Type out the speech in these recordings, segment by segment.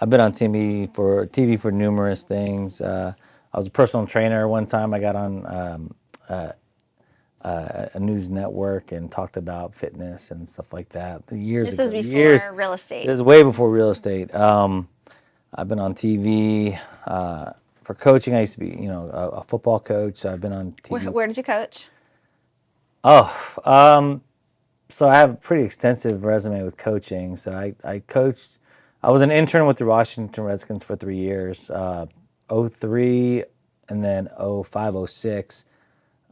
I've been on TV for numerous things. I was a personal trainer one time. I got on a news network and talked about fitness and stuff like that years This is ago. Years. before real This estate. is way before real estate. I've been on TV for coaching. I used to be, a football coach. So I've been on TV. Where did you coach? Oh, so I have a pretty extensive resume with coaching. So I coached. I was an intern with the Washington Redskins for 3 years, '03 and then '05, '06.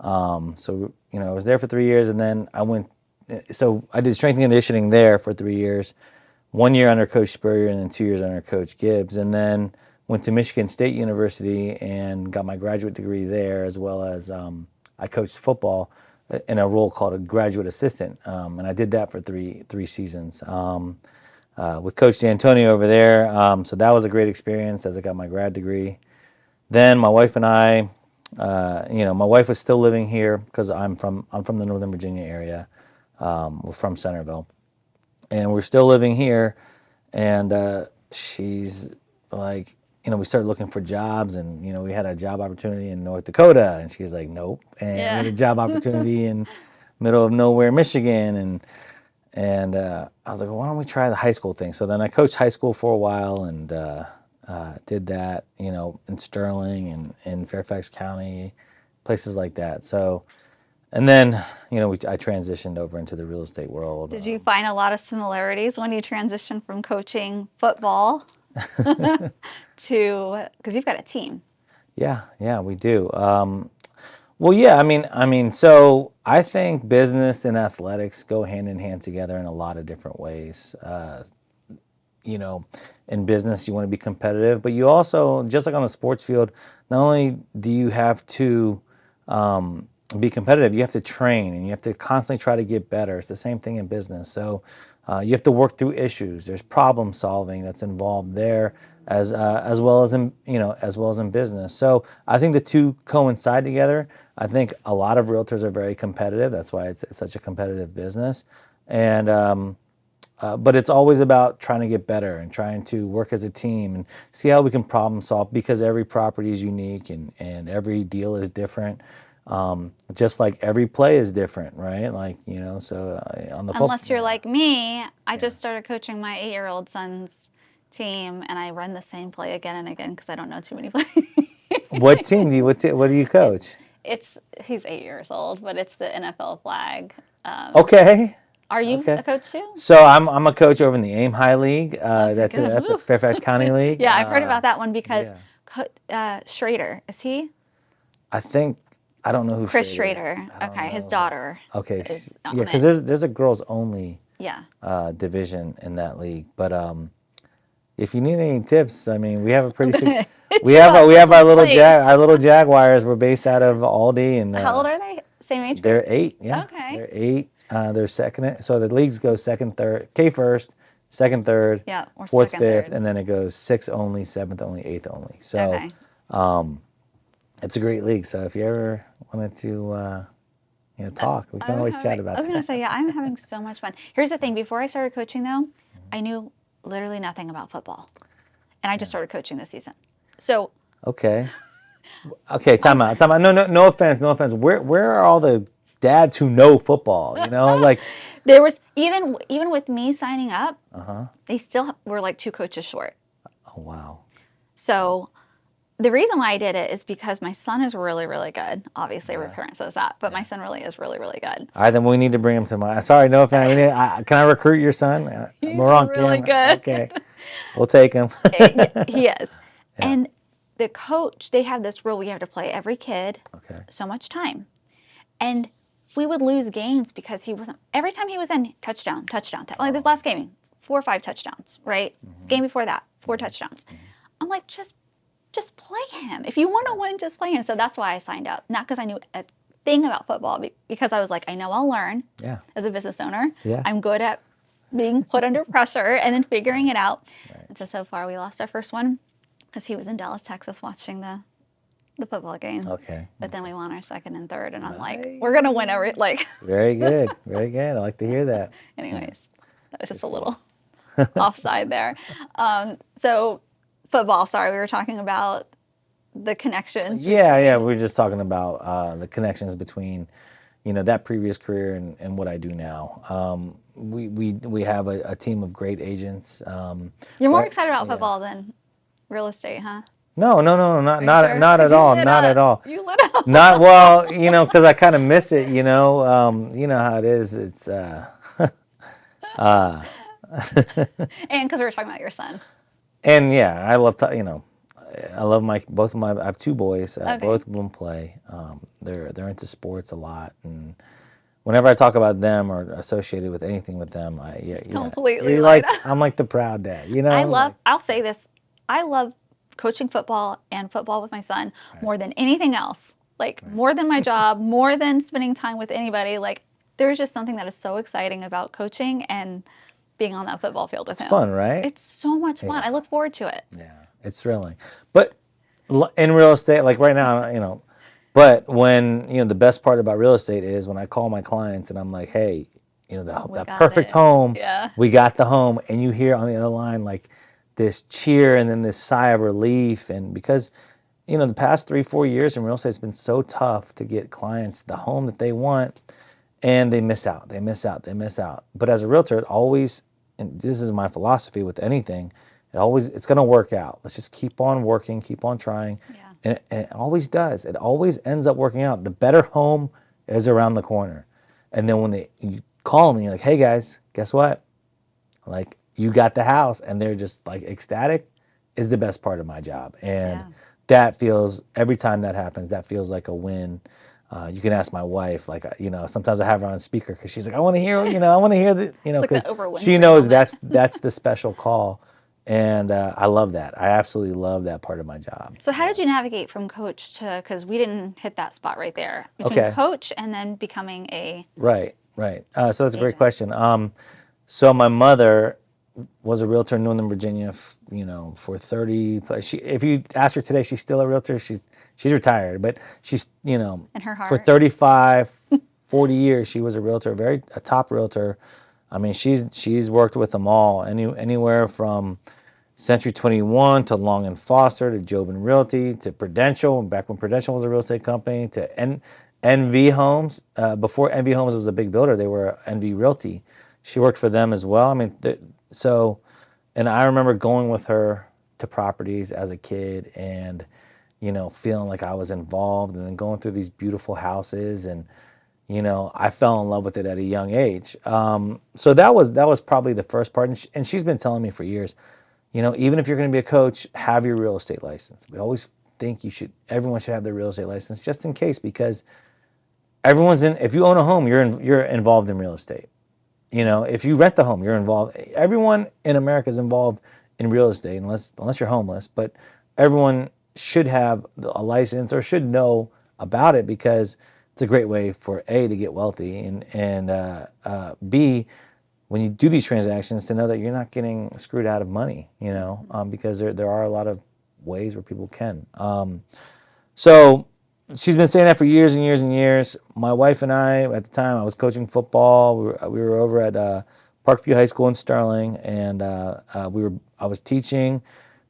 So I was there for 3 years, and then I went. So I did strength and conditioning there for 3 years, 1 year under Coach Spurrier, and then 2 years under Coach Gibbs, and then went to Michigan State University and got my graduate degree there, as well as I coached football in a role called a graduate assistant, and I did that for three seasons with Coach D'Antonio over there. So that was a great experience as I got my grad degree. Then my wife and I. My wife was still living here because I'm from the Northern Virginia area. We're from Centerville, and we're still living here. And she's like, we started looking for jobs, and we had a job opportunity in North Dakota, and she's like, nope. And we had a job opportunity in middle of nowhere, Michigan, and I was like, well, why don't we try the high school thing? So then I coached high school for a while, and did that, in Sterling and in Fairfax County, places like that. So, and then, I transitioned over into the real estate world. Did you find a lot of similarities when you transitioned from coaching football to, because you've got a team? Yeah, we do. Well, yeah, so I think business and athletics go hand in hand together in a lot of different ways. In business, you want to be competitive, but you also, just like on the sports field, not only do you have to be competitive, you have to train and you have to constantly try to get better. It's the same thing in business. So you have to work through issues. There's problem solving that's involved there, as well as in business. So I think the two coincide together. I think a lot of realtors are very competitive. That's why it's such a competitive business, and but it's always about trying to get better and trying to work as a team and see how we can problem solve, because every property is unique and every deal is different. Just like every play is different, right? Like, so on the Unless you're like me, I just started coaching my 8-year-old son's team, and I run the same play again and again because I don't know too many plays. What team do you, what do you coach? He's 8 years old, but it's the NFL flag. Okay. Are you Okay. a coach too? So I'm a coach over in the AIM High League. That's a Fairfax County league. Yeah, I've heard about that one because Schrader, is he? I don't know who Chris Schrader is. Schrader. Okay, his daughter. Okay. Is Yeah, because there's a girls only Yeah. division in that league. But if you need any tips, we have a pretty we Chill out, have our listen, little please. our little Jaguars. We're based out of Aldi, and How old are they? Same age? they're 8. Yeah. Okay. They're 8. They're second. So the leagues go second, third, K first, second, third, Yeah, or fourth, second, fifth, third. and then it goes 6th only, 7th only, 8th only. So Okay. it's a great league. So if you ever wanted to talk, we can always chat about I was going that. to say, yeah, I'm having so much fun. Here's the thing. Before I started coaching, though, I knew literally nothing about football. And I just started coaching this season. So. Okay. Okay, time out. No offense. Where are all the dads who know football? Like There was, even with me signing up, they still were like 2 coaches short. Oh, wow. So the reason why I did it is because my son is really, really good. Obviously, every parent says that, but my son really is really, really good. All right, then we need to bring him to my. Sorry, no offense. Can I recruit your son? He's We're on really camera. good. Okay, we'll take him. He is. And the coach, they have this rule: we have to play every kid so much time. And we would lose games because he wasn't. Every time he was in, touchdown. Like this last game, 4 or 5 touchdowns. Right? Game before that, 4 touchdowns. I'm like, just play him. If you want to win, just play him. So that's why I signed up. Not because I knew a thing about football, because I was like, I know I'll learn as a business owner. Yeah. I'm good at being put under pressure and then figuring it out. Right. And so far, we lost our first one because he was in Dallas, Texas, watching the football game. Okay. But then we won our second and third, and I'm like, we're going to win Very good. Very good. I like to hear that. Anyways, that was just a little offside there. So football, sorry, we were talking about the connections. Yeah. We were just talking about the connections between, that previous career and what I do now. We have a team of great agents. You're more excited about football than real estate, huh? No, not Sure? not at all, not at all. You lit up. Not well, because I kind of miss it. You know how it is. It's And because we were talking about your son. and yeah, I love I love both of my. I have two boys. Okay. Both of them play. They're into sports a lot, and whenever I talk about them or associated with anything with them, Completely you're light like I'm like the proud dad. I'll say this. I love coaching football and football with my son more than anything else. Like more than my job, more than spending time with anybody. Like there's just something that is so exciting about coaching and being on that football field with him. It's fun, right? It's so much fun. I look forward to it. Yeah, it's thrilling. But in real estate, like right now, but when, the best part about real estate is when I call my clients and I'm like, hey, that perfect home, we got the home, and you hear on the other line like this cheer and then this sigh of relief. And because, the past 3-4 years in real estate, it's been so tough to get clients the home that they want, and they miss out. But as a realtor, it always, and this is my philosophy with anything, it's going to work out. Let's just keep on working, keep on trying. And it always does. It always ends up working out. The better home is around the corner. And then when you call them and you're like, hey guys, guess what? Like, you got the house, and they're just like ecstatic, is the best part of my job. And that feels, every time that happens, that feels like a win. You can ask my wife, like, sometimes I have her on speaker because she's like, I want to hear, because she knows that's the special call. And I love that. I absolutely love that part of my job. So how did you navigate from coach to, because we didn't hit that spot right there, between coach and then becoming a... Right. So that's a great question. So my mother was a realtor in New England, Virginia, for 30. If you ask her today, she's still a realtor. She's retired, but she's, in her heart, for 35, 40 years, she was a realtor, a top realtor. I mean, she's worked with them all, anywhere from Century 21 to Long and Foster to Jobin Realty to Prudential, back when Prudential was a real estate company, to NV Homes. Before NV Homes was a big builder, they were NV Realty. She worked for them as well. I mean, and I remember going with her to properties as a kid and, feeling like I was involved, and then going through these beautiful houses, and, I fell in love with it at a young age. So that was probably the first part. And she's been telling me for years, even if you're going to be a coach, have your real estate license. We always think everyone should have their real estate license just in case, because if you own a home, you're involved in real estate. If you rent the home, you're involved. Everyone in America is involved in real estate, unless you're homeless. But everyone should have a license or should know about it, because it's a great way for A, to get wealthy, and B, when you do these transactions, to know that you're not getting screwed out of money, because there are a lot of ways where people can. So she's been saying that for years and years and years. My wife and I, at the time, I was coaching football. We were over at Parkview High School in Sterling, and I was teaching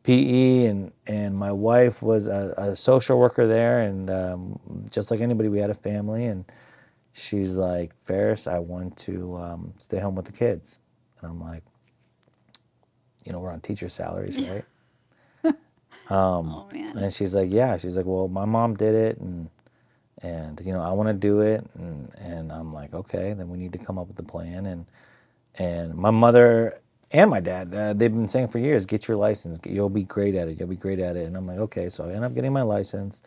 PE, and my wife was a social worker there, and just like anybody, we had a family, and she's like, Ferris, I want to stay home with the kids. And I'm like, we're on teacher salaries, right? Oh, man. And she's like, yeah. She's like, well, my mom did it, and I want to do it. And I'm like, okay, then we need to come up with a plan. And my mother and my dad, they've been saying for years, get your license. You'll be great at it. You'll be great at it. And I'm like, okay. So I ended up getting my license.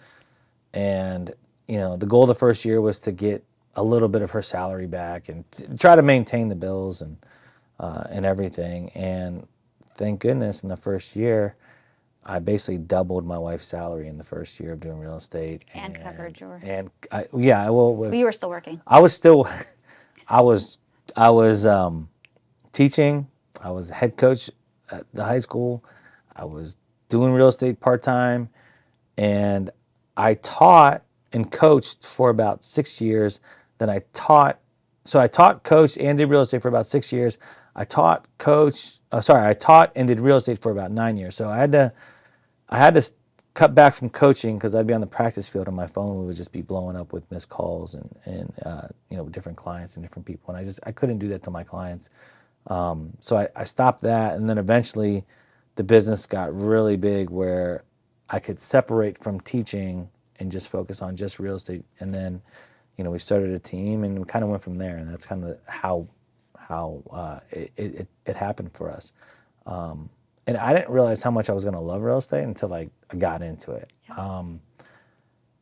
And, the goal the first year was to get a little bit of her salary back and try to maintain the bills and everything. And thank goodness, in the first year, I basically doubled my wife's salary in the first year of doing real estate. And covered your... And well, you were still working. I was still, I was teaching. I was head coach at the high school. I was doing real estate part-time, and I taught and coached for about 6 years. Then I taught so I taught, coached, and did real estate for about 6 years. I taught, I taught and did real estate for about 9 years. So I had to cut back from coaching because I'd be on the practice field and my phone would just be blowing up with missed calls and different clients and different people. And I couldn't do that to my clients. So I stopped that. And then eventually the business got really big where I could separate from teaching and just focus on just real estate. And then, we started a team and we kind of went from there. And that's kind of how it happened for us. And I didn't realize how much I was going to love real estate until I got into it.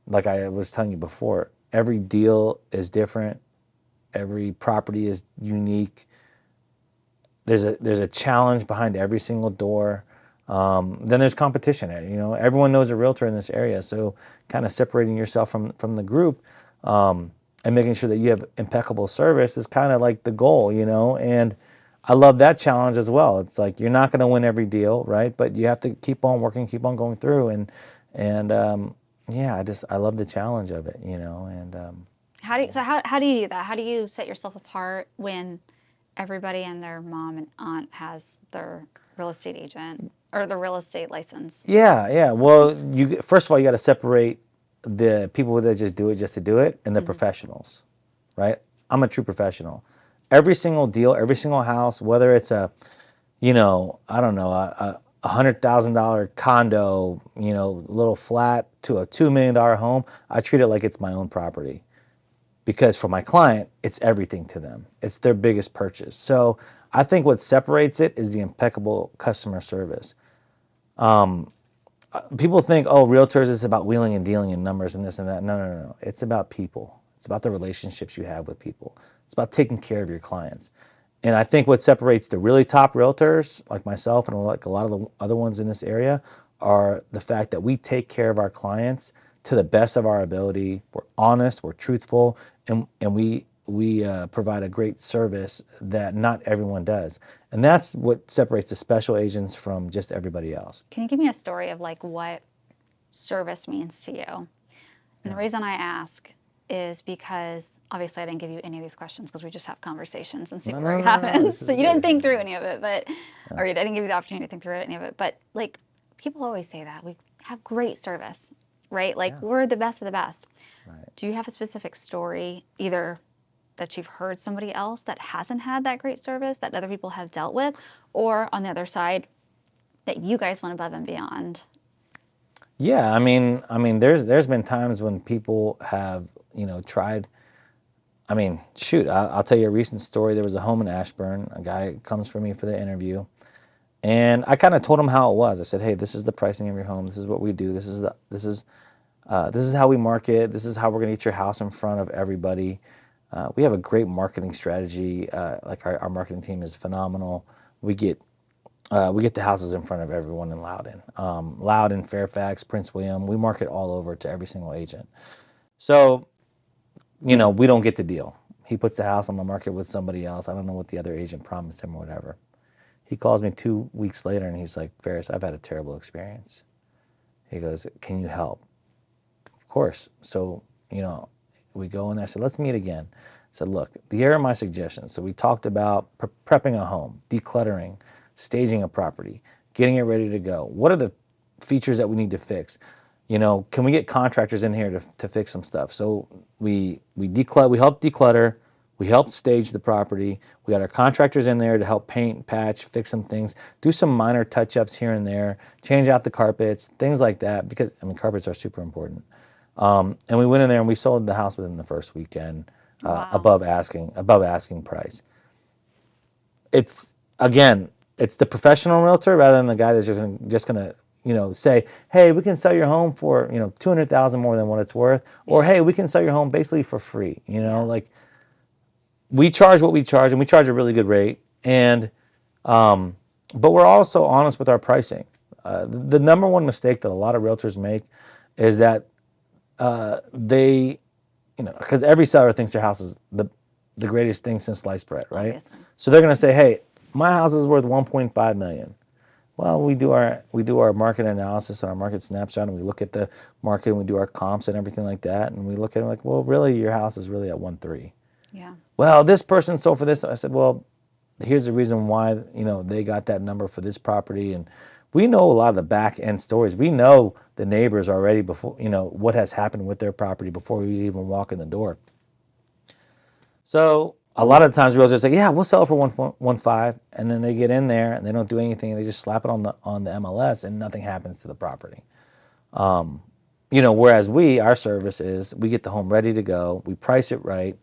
Like I was telling you before, every deal is different. Every property is unique. There's a challenge behind every single door. Then there's competition. Everyone knows a realtor in this area. So kind of separating yourself from the group and making sure that you have impeccable service is kind of like the goal, and I love that challenge as well. It's like you're not going to win every deal, right? But you have to keep on working, keep on going through, and I love the challenge of it, And how do you do that? How do you set yourself apart when everybody and their mom and aunt has their real estate agent or the real estate license? Yeah. Well, first of all, you got to separate the people that just do it just to do it and the professionals, right? I'm a true professional. Every single deal, every single house, whether it's a $100,000 condo, little flat to a $2 million home, I treat it like it's my own property. Because for my client, it's everything to them. It's their biggest purchase. So I think what separates it is the impeccable customer service. People think, realtors is about wheeling and dealing and numbers and this and that. No. It's about people. It's about the relationships you have with people. It's about taking care of your clients. And I think what separates the really top realtors like myself and like a lot of the other ones in this area are the fact that we take care of our clients to the best of our ability. We're honest, we're truthful, and we provide a great service that not everyone does. And that's what separates the special agents from just everybody else. Can you give me a story of like what service means to you? And the reason I ask is because obviously I didn't give you any of these questions because we just have conversations and see where it happens. So you didn't think through any of it, or I didn't give you the opportunity to think through any of it. But like people always say that we have great service, right? Like we're the best of the best. Right. Do you have a specific story, either that you've heard somebody else that hasn't had that great service that other people have dealt with, or on the other side, that you guys went above and beyond? Yeah, I mean, there's been times when people have, tried. I mean, shoot, I'll tell you a recent story. There was a home in Ashburn. A guy comes for me for the interview, and I kind of told him how it was. I said, "Hey, this is the pricing of your home. This is what we do. This is how we market. This is how we're going to get your house in front of everybody. We have a great marketing strategy. Like our marketing team is phenomenal. We get the houses in front of everyone in Loudoun, Fairfax, Prince William. We market all over to every single agent. So, we don't get the deal. He puts the house on the market with somebody else. I don't know what the other agent promised him or whatever. He calls me 2 weeks later and he's like, Ferris, I've had a terrible experience. He goes, can you help? Of course. So, we go in there. I said, let's meet again. I said, look, here are my suggestions. So we talked about prepping a home, decluttering, staging a property, getting it ready to go. What are the features that we need to fix? Can we get contractors in here to fix some stuff? So we helped declutter, we helped stage the property. We got our contractors in there to help paint, patch, fix some things, do some minor touch-ups here and there, change out the carpets, things like that, because carpets are super important. And we went in there and we sold the house within the first weekend, Wow. above asking price. It's the professional realtor rather than the guy that's just gonna say, hey, we can sell your home for $200,000 more than what it's worth, or hey, we can sell your home basically for free. Like we charge what we charge, and we charge a really good rate, and but we're also honest with our pricing. The number one mistake that a lot of realtors make is that they, because every seller thinks their house is the greatest thing since sliced bread, right? Obviously. So they're going to say, hey, my house is worth $1.5 million. Well, we do our market analysis and our market snapshot, and we look at the market and we do our comps and everything like that, and we look at it like, well, really, your house is really at 1.3. Yeah. Well, this person sold for this. I said, well, here's the reason why, they got that number for this property. And we know a lot of the back end stories. We know the neighbors already before, what has happened with their property before we even walk in the door. So a lot of the times realtors say, yeah, we'll sell it for 1.15, and then they get in there and they don't do anything. And they just slap it on the MLS and nothing happens to the property. Whereas our service is we get the home ready to go, we price it right,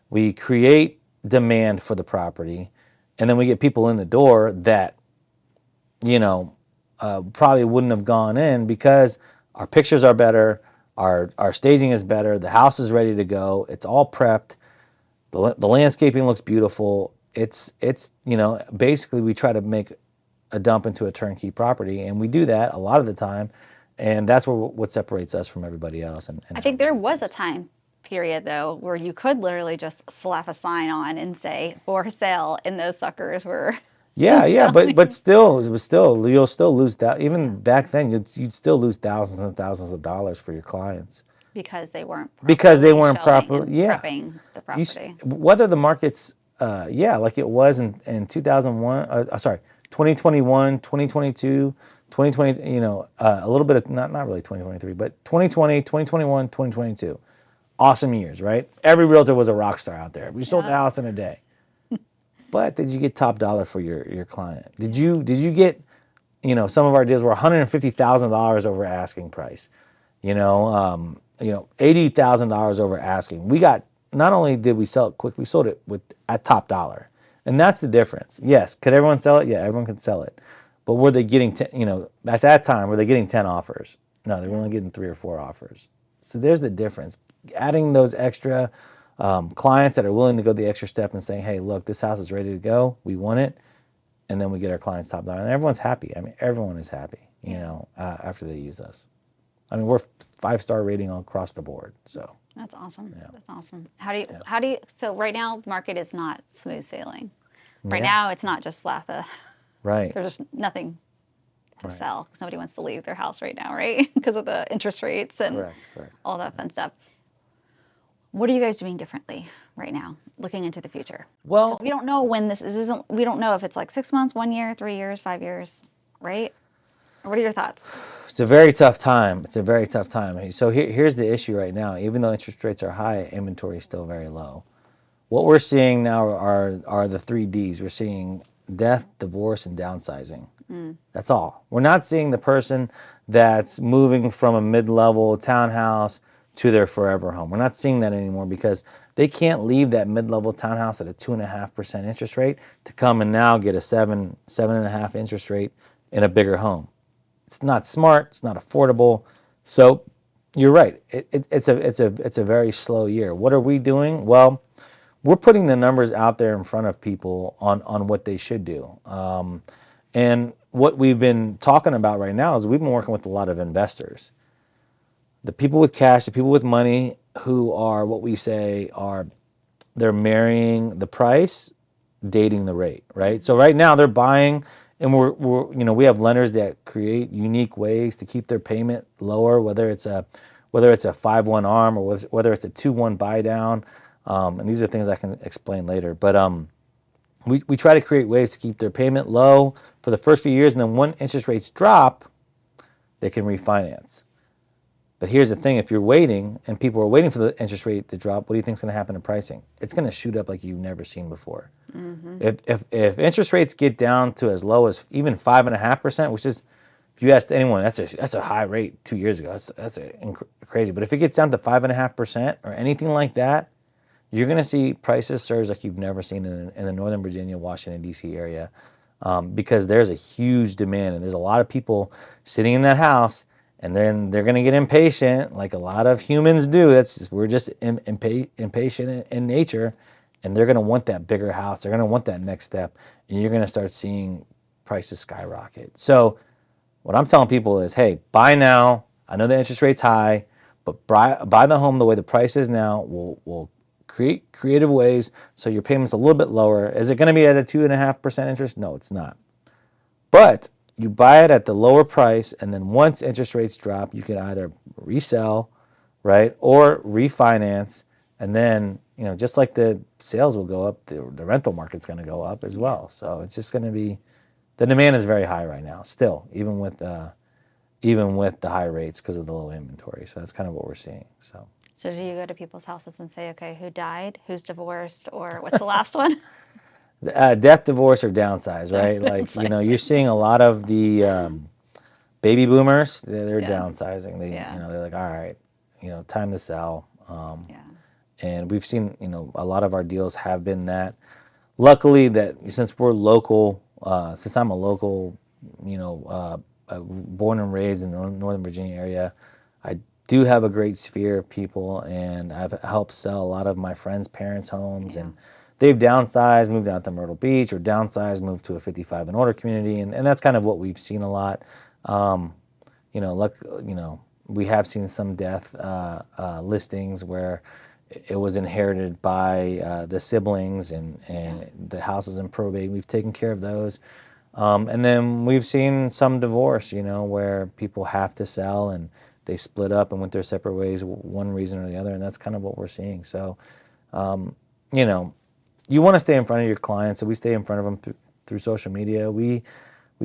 we create demand for the property, and then we get people in the door that, probably wouldn't have gone in because our pictures are better, our staging is better, the house is ready to go, it's all prepped, the landscaping looks beautiful. It's basically we try to make a dump into a turnkey property, and we do that a lot of the time. And that's what separates us from everybody else. And I think there was a time period, though, where you could literally just slap a sign on and say, for sale, and those suckers were yeah, but still, you'll still lose that. Even back then, you'd still lose thousands and thousands of dollars for your clients. Because they weren't properly prepping the property. Whether the market's, like it was in 2001, 2021, 2022, 2020, a little bit of, not really 2023, but 2020, 2021, 2022. Awesome years, right? Every realtor was a rock star out there. We sold the house in a day. But did you get top dollar for your client? Did you get, some of our deals were $150,000 over asking price, $80,000 over asking. We got, not only did we sell it quick, we sold it at top dollar. And that's the difference. Yes, could everyone sell it? Yeah, everyone could sell it. But were they getting, at that time, were they getting 10 offers? No, they were only getting 3 or 4 offers. So there's the difference. Adding those extra clients that are willing to go the extra step and saying, hey, look, this house is ready to go. We want it. And then we get our clients top dollar. And everyone's happy. I mean, everyone is happy, after they use us. I mean, we're 5-star rating all across the board. So that's awesome. Yeah. That's awesome. How do you, so right now, the market is not smooth sailing. Right now, it's not just slap a, right. There's just nothing to sell because nobody wants to leave their house right now, right? Because of the interest rates and correct. all that fun stuff. What are you guys doing differently right now, looking into the future? Well, we don't know when this isn't. We don't know if it's like 6 months, 1 year, 3 years, 5 years, right? What are your thoughts? It's a very tough time. So here's the issue right now. Even though interest rates are high, inventory is still very low. What we're seeing now are the 3 Ds. We're seeing death, divorce, and downsizing. That's all. We're not seeing the person that's moving from a mid-level townhouse to their forever home. We're not seeing that anymore because they can't leave that mid-level townhouse at a 2.5% interest rate to come and now get a 7.5 interest rate in a bigger home. It's not smart. It's not affordable. So you're right. It's a very slow year. What are we doing? Well, we're putting the numbers out there in front of people on what they should do. And what we've been talking about right now is we've been working with a lot of investors. The people with cash, the people with money who are what we say they're marrying the price, dating the rate, right? So right now they're buying, and we have lenders that create unique ways to keep their payment lower, whether it's a 5-1 ARM or whether it's a 2-1 buy down. And these are things I can explain later. But we try to create ways to keep their payment low for the first few years, and then when interest rates drop, they can refinance. But here's the thing, if you're waiting and people are waiting for the interest rate to drop, what do you think is going to happen to pricing? It's going to shoot up like you've never seen before. Mm-hmm. If interest rates get down to as low as even 5.5%, which is, if you asked anyone, that's a high rate 2 years ago. That's crazy. But if it gets down to 5.5% or anything like that, you're going to see prices surge like you've never seen in the Northern Virginia, Washington, D.C. area, because there's a huge demand and there's a lot of people sitting in that house. And then they're going to get impatient, like a lot of humans do. We're just impatient in nature, and they're going to want that bigger house. They're going to want that next step, and you're going to start seeing prices skyrocket. So what I'm telling people is, hey, buy now. I know the interest rate's high, but buy the home the way the price is now. We'll create creative ways so your payment's a little bit lower. Is it going to be at a 2.5% interest? No, it's not. But you buy it at the lower price, and then once interest rates drop, you can either resell, right, or refinance, and then just like the sales will go up, the rental market's going to go up as well. So it's just going to be, the demand is very high right now still, even with the high rates because of the low inventory. So that's kind of what we're seeing. So do you go to people's houses and say, okay, who died, who's divorced, or what's the last one? death, divorce, or downsize, right? Like, you're seeing a lot of the baby boomers, they're downsizing. They're like, all right, time to sell. And we've seen, a lot of our deals have been that. Luckily, that since we're local, since I'm a local, born and raised in the Northern Virginia area, I do have a great sphere of people, and I've helped sell a lot of my friends' parents' homes, and they've downsized, moved out to Myrtle Beach, or downsized, moved to a 55 and older community, and that's kind of what we've seen a lot. We have seen some death listings where it was inherited by the siblings, and the house is in probate. We've taken care of those. And then we've seen some divorce, where people have to sell and they split up and went their separate ways, one reason or the other, and that's kind of what we're seeing. So, you want to stay in front of your clients, so we stay in front of them through social media. We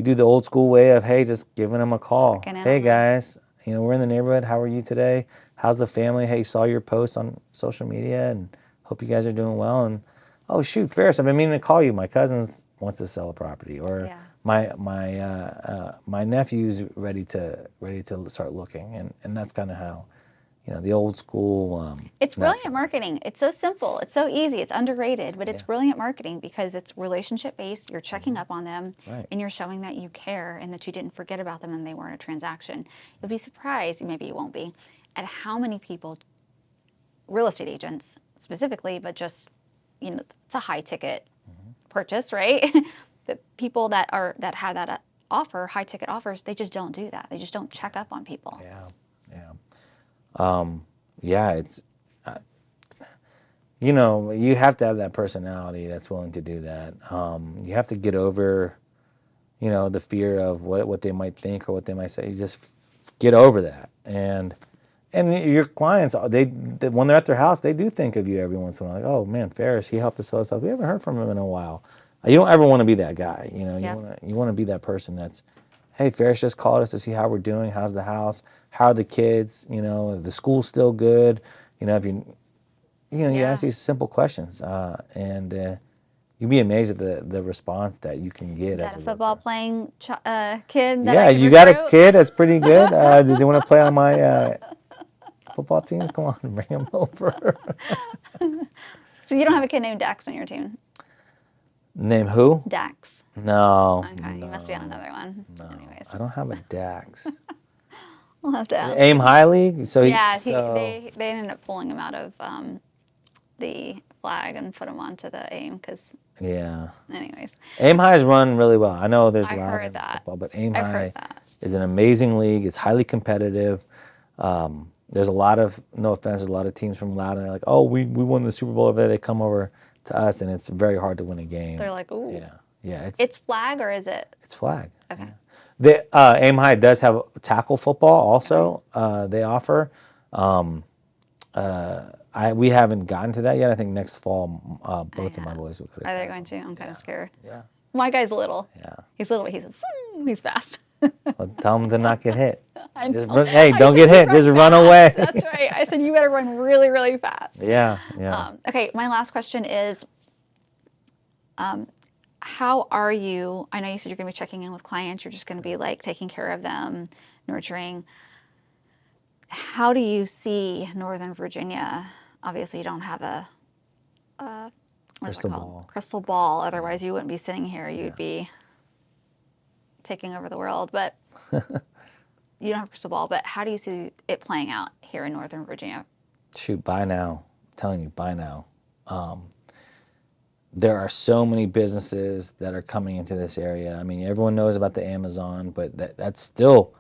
do the old school way of, hey, just giving them a call. Hey, guys, we're in the neighborhood. How are you today? How's the family? Hey, saw your post on social media and hope you guys are doing well. And, oh, shoot, Ferris, I've been meaning to call you. My cousin wants to sell a property, or my nephew's ready to start looking, and that's kind of how, the old school. It's brilliant marketing. It's so simple. It's so easy. It's underrated, but it's brilliant marketing because it's relationship based. You're checking up on them, and you're showing that you care and that you didn't forget about them and they weren't a transaction. You'll be surprised, maybe you won't be, at how many people, real estate agents specifically, but just it's a high ticket purchase, right? The people that have that offer, high ticket offers, they just don't do that. They just don't check up on people. It's you have to have that personality that's willing to do that. You have to get over the fear of what they might think or what they might say. You just get over that, and your clients, they when they're at their house, they do think of you every once in a while. Like, oh man, Ferris, he helped us sell stuff. We haven't heard from him in a while. You don't ever want to be that guy. You want to be that person that's, hey, Ferris just called us to see how we're doing. How's the house? How are the kids? The school's still good. If you ask these simple questions, and you'd be amazed at the response that you can get. Is that a football playing kid? You got a kid that's pretty good. Does he want to play on my football team? Come on, bring him over. So you don't have a kid named Dax on your team? Name who? Dax. No. Okay, you must be on another one. No, anyways. I don't have a Dax. We'll have to ask. Aim High League? So they ended up pulling him out of the flag and put him onto the AIM because. Yeah. Anyways. Aim High is run really well. I know there's a lot of football, but Aim High is an amazing league. It's highly competitive. There's a lot of, no offense, there's a lot of teams from Loudon. They're like, oh, we won the Super Bowl over there. They come over to us, and it's very hard to win a game. They're like, ooh. Yeah. It's flag, or is it? It's flag. Okay. The Aim High does have tackle football also. They offer. We haven't gotten to that yet. I think next fall, both of my boys will go to. Are they going to? I'm kind of scared. Yeah. My guy's little. Yeah. He's little, but he's fast. Well, tell him to not get hit. Hey, don't get hit. Just run away. That's right. I said you better run really, really fast. Yeah. Okay, my last question is, how are you? I know you said you're going to be checking in with clients. You're just going to be like taking care of them, nurturing. How do you see Northern Virginia? Obviously, you don't have a crystal ball. Otherwise, you wouldn't be sitting here. You'd be taking over the world. But you don't have a crystal ball. But how do you see it playing out here in Northern Virginia? Shoot, buy now. I'm telling you, buy now. There are so many businesses that are coming into this area. I mean, everyone knows about the Amazon, but that's still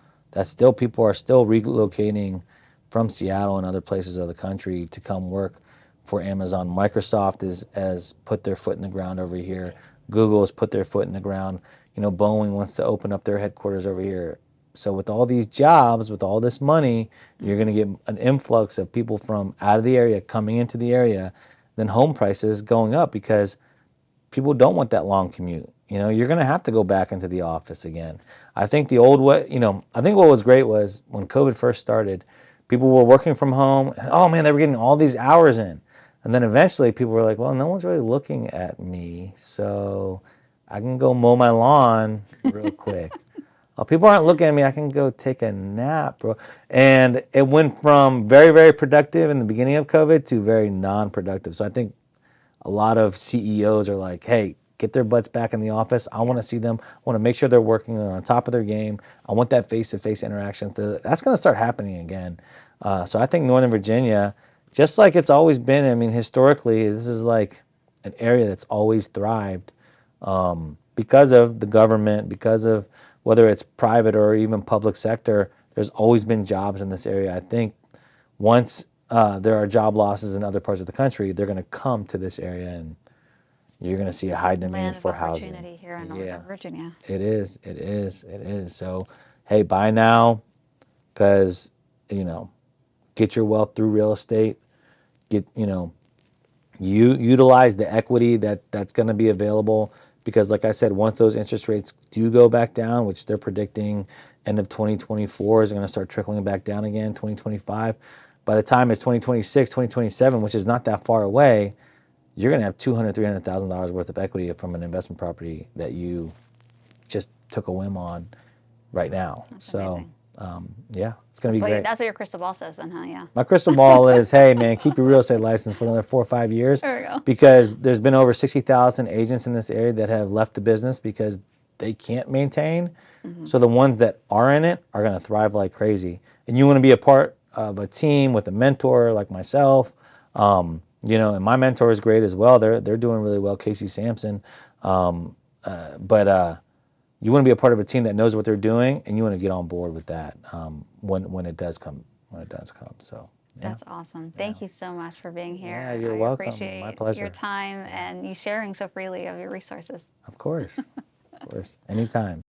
people are still relocating from Seattle and other places of the country to come work for Amazon. Microsoft has put their foot in the ground over here. Google has put their foot in the ground. Boeing wants to open up their headquarters over here. So with all these jobs, with all this money, you're going to get an influx of people from out of the area coming into the area. than home prices going up because people don't want that long commute. You know, you're going to have to go back into the office again. I think the old way, you know, I think what was great was when COVID first started, people were working from home. Oh man, they were getting all these hours in. And then eventually people were like, well, no one's really looking at me, so I can go mow my lawn real quick. Oh, people aren't looking at me, I can go take a nap, bro. And it went from very, very productive in the beginning of COVID to very non-productive. So I think a lot of CEOs are like, hey, get their butts back in the office. I want to see them. I want to make sure they're working on top of their game. I want that face-to-face interaction. That's going to start happening again. So I think Northern Virginia, just like it's always been, I mean, historically, this is like an area that's always thrived because of the government, because of whether it's private or even public sector, there's always been jobs in this area. I think once there are job losses in other parts of the country, they're going to come to this area, and you're going to see a high demand for housing. Opportunity here in Northern Virginia. It is. It is. It is. So, hey, buy now, because you know, get your wealth through real estate. Get you utilize the equity that's going to be available. Because, like I said, once those interest rates do go back down, which they're predicting end of 2024 is going to start trickling back down again, 2025. By the time it's 2026, 2027, which is not that far away, you're going to have $200,000, $300,000 worth of equity from an investment property that you just took a whim on right now. That's amazing. Yeah, it's going to be great. That's what your crystal ball says then, huh? Yeah. My crystal ball is, hey, man, keep your real estate license for another 4 or 5 years. There we go. Because there's been over 60,000 agents in this area that have left the business because they can't maintain. Mm-hmm. So the ones that are in it are going to thrive like crazy. And you want to be a part of a team with a mentor like myself. And my mentor is great as well. They're doing really well, Casey Sampson. But you want to be a part of a team that knows what they're doing, and you want to get on board with that when it does come. So yeah. That's awesome. Thank you so much for being here. Yeah, you're welcome. Appreciate My pleasure. your time and you sharing so freely of your resources. Of course. Anytime.